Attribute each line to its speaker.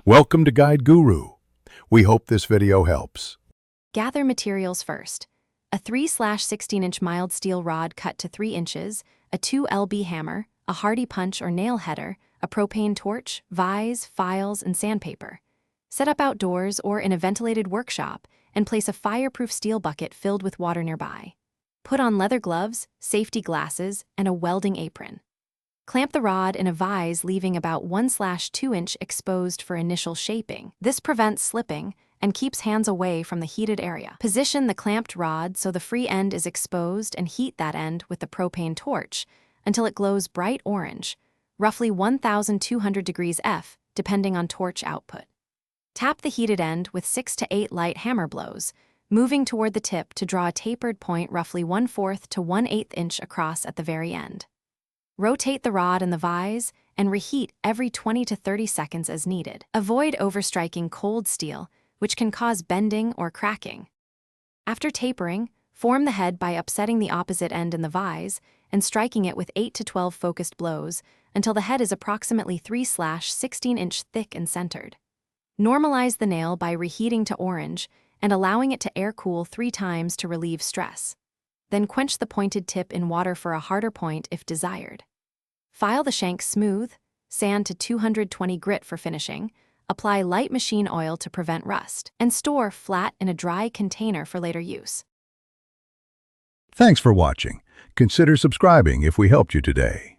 Speaker 1: Welcome to Guide Guru. We hope this video helps.
Speaker 2: Gather materials first. A 3/16-inch mild steel rod cut to 3 inches, a 2 lb hammer, a hardy punch or nail header, a propane torch, vise, files, and sandpaper. Set up outdoors or in a ventilated workshop and place a fireproof steel bucket filled with water nearby. Put on leather gloves, safety glasses, and a welding apron. Clamp the rod in a vise, leaving about 1/2 inch exposed for initial shaping. This prevents slipping and keeps hands away from the heated area. Position the clamped rod so the free end is exposed and heat that end with the propane torch until it glows bright orange, roughly 1200 degrees F, depending on torch output. Tap the heated end with 6 to 8 light hammer blows, moving toward the tip to draw a tapered point roughly 1/4 to 1/8 inch across at the very end. Rotate the rod in the vise and reheat every 20 to 30 seconds as needed. Avoid overstriking cold steel, which can cause bending or cracking. After tapering, form the head by upsetting the opposite end in the vise and striking it with 8 to 12 focused blows until the head is approximately 3/16-inch thick and centered. Normalize the nail by reheating to orange and allowing it to air-cool 3 times to relieve stress. Then quench the pointed tip in water for a harder point if desired. File the shank smooth, sand to 220 grit for finishing, apply light machine oil to prevent rust, and store flat in a dry container for later use.
Speaker 1: Thanks for watching. Consider subscribing if we helped you today.